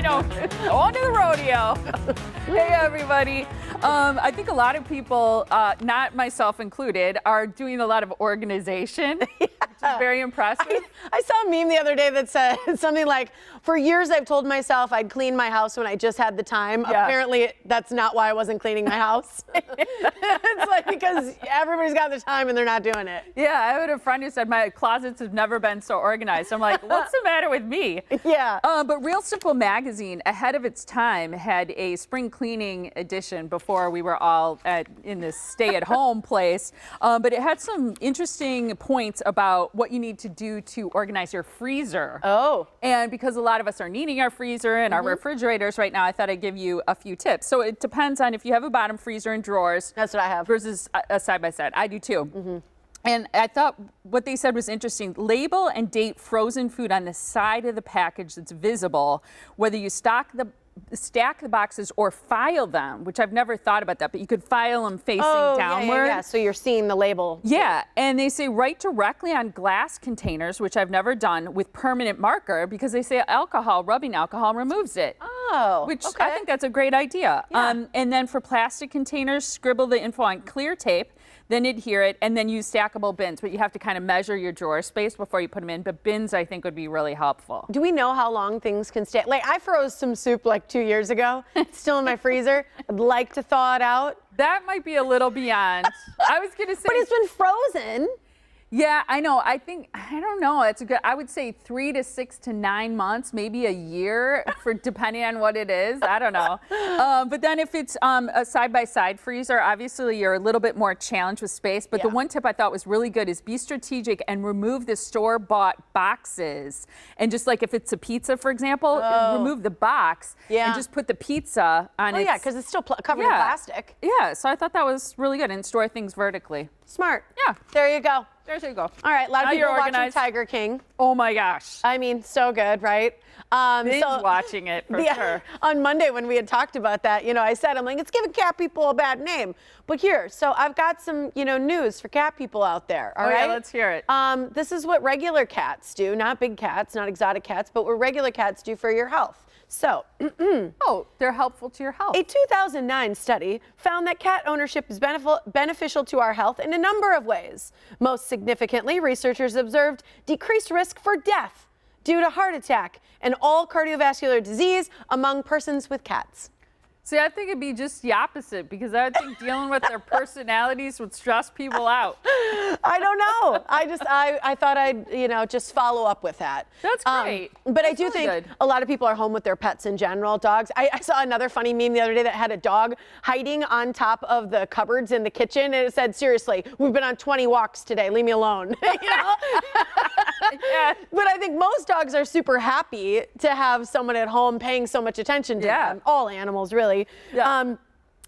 I know. On to the rodeo. Hey, everybody. I think a lot of people, not myself included, are doing a lot of organization, which is very impressive. I saw a meme the other day that said something like, for years I've told myself I'd clean my house when I just had the time. Yeah. Apparently, that's not why I wasn't cleaning my house. It's like because everybody's got the time and they're not doing it. Yeah, I had a friend who said my closets have never been so organized. I'm like, what's the matter with me? Yeah. But Real Simple magazine, ahead of its time, had a spring cleaning edition before we were all in this stay-at-home place. But it had some interesting points about what you need to do to organize your freezer. Oh. And because a lot of us are needing our freezer and our refrigerators right now, I thought I'd give you a few tips. So it depends on if you have a bottom freezer and drawers. That's what I have. Versus a side-by-side. I do too. And I thought what they said was interesting. Label and date frozen food on the side of the package that's visible, whether you stack the boxes or file them, which I've never thought about that, but you could file them facing downward. Yeah. So you're seeing the label. Yeah, and they say write directly on glass containers, which I've never done, with permanent marker, because they say rubbing alcohol removes it. Oh, Which okay. I think that's a great idea. Yeah. And then for plastic containers, scribble the info on clear tape, then adhere it, and then use stackable bins. But you have to kind of measure your drawer space before you put them in. But bins, I think, would be really helpful. Do we know how long things can stay? Like, I froze some soup like 2 years ago. It's still in my freezer. I'd like to thaw it out. That might be a little beyond. I was going to say. But it's been frozen. Yeah, I know. I don't know. It's a good. I would say 3 to 6 to 9 months, maybe a year, for depending on what it is. I don't know. But then if it's a side-by-side freezer, obviously you're a little bit more challenged with space. But the one tip I thought was really good is be strategic and remove the store-bought boxes. And just like if it's a pizza, for example, remove the box and just put the pizza on it. Oh, yeah, because it's still covered in plastic. Yeah, so I thought that was really good, and store things vertically. Smart. Yeah. There you go. There you go. All right, a lot of Now people you're are watching organized. Tiger King. Oh my gosh. I mean, so good, right? Binge watching it for sure. On Monday when we had talked about that, I said, I'm like, it's giving cat people a bad name. But here, so I've got some, news for cat people out there. All right, yeah, let's hear it. This is what regular cats do, not big cats, not exotic cats, but what regular cats do for your health. So, they're helpful to your health. A 2009 study found that cat ownership is beneficial to our health in a number of ways. Most significantly, researchers observed decreased risk for death due to heart attack and all cardiovascular disease among persons with cats. See, I think it'd be just the opposite, because I think dealing with their personalities would stress people out. I don't know. I thought I'd, just follow up with that. That's great. But I do think a lot of people are home with their pets in general, dogs. I saw another funny meme the other day that had a dog hiding on top of the cupboards in the kitchen, and it said, seriously, we've been on 20 walks today, leave me alone. Yeah. But I think most dogs are super happy to have someone at home paying so much attention to them. All animals, really. Yeah.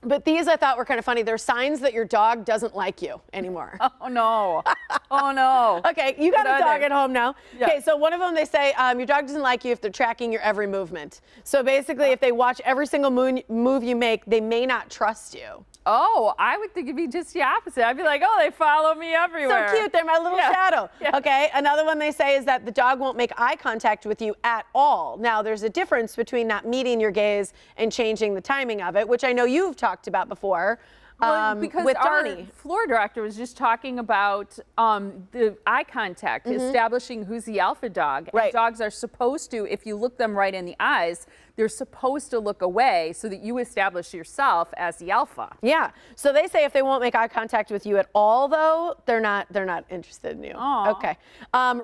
But these I thought were kind of funny. They're signs that your dog doesn't like you anymore. Oh, no. Oh, no. Okay, you got a dog at home now. Yeah. Okay, so one of them, they say your dog doesn't like you if they're tracking your every movement. So basically, if they watch every single move you make, they may not trust you. Oh, I would think it'd be just the opposite. I'd be like, oh, they follow me everywhere. So cute, they're my little shadow. Yeah. Okay, another one they say is that the dog won't make eye contact with you at all. Now, there's a difference between not meeting your gaze and changing the timing of it, which I know you've talked about before. Because with our Donnie. floor director was just talking about the eye contact, establishing who's the alpha dog. Right. And dogs are supposed to, if you look them right in the eyes, they're supposed to look away so that you establish yourself as the alpha. Yeah. So they say if they won't make eye contact with you at all, though, they're not interested in you. Aw. Okay.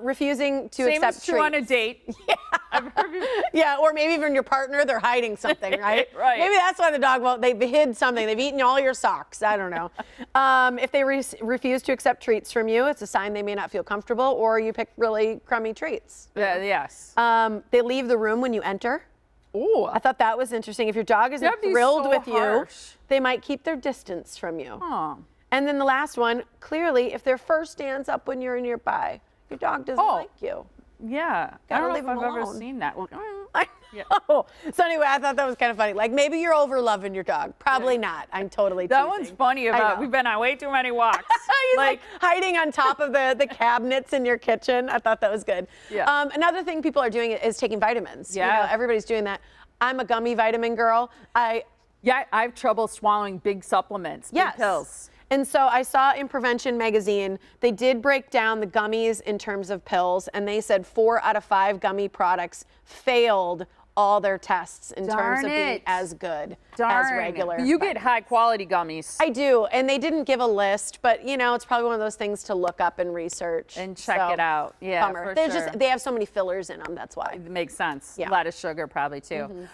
Refusing to Same accept as true on a treats. date. Yeah. I've heard Yeah, or maybe even your partner, they're hiding something, right? Right. Maybe that's why the dog won't. They've hid something. They've eaten all your socks. I don't know. If they refuse to accept treats from you, it's a sign they may not feel comfortable, or you pick really crummy treats. yes. They leave the room when you enter. Ooh. I thought that was interesting. If your dog isn't That'd be thrilled so with harsh. you, they might keep their distance from you. Oh. And then the last one, clearly, if their fur stands up when you're nearby, your dog doesn't like you. Yeah. I Gotta don't know leave if I've them ever alone. seen that. Well, yeah. Oh, so anyway, I thought that was kind of funny. Like maybe you're over loving your dog. Probably not. I'm totally That teasing. one's funny I about know. we've been on way too many walks. He's like hiding on top of the cabinets in your kitchen. I thought that was good. Yeah. Another thing people are doing is taking vitamins. Yeah. Everybody's doing that. I'm a gummy vitamin girl. Yeah, I have trouble swallowing big supplements, big pills. And so I saw in Prevention magazine, they did break down the gummies in terms of pills, and they said 4 out of 5 gummy products failed all their tests in terms of being as good as regular. You get high quality gummies. I do, and they didn't give a list, but you know, it's probably one of those things to look up and research. And check it out. Yeah, bummer. for They're sure. they have so many fillers in them, that's why. It makes sense. Yeah. A lot of sugar probably too.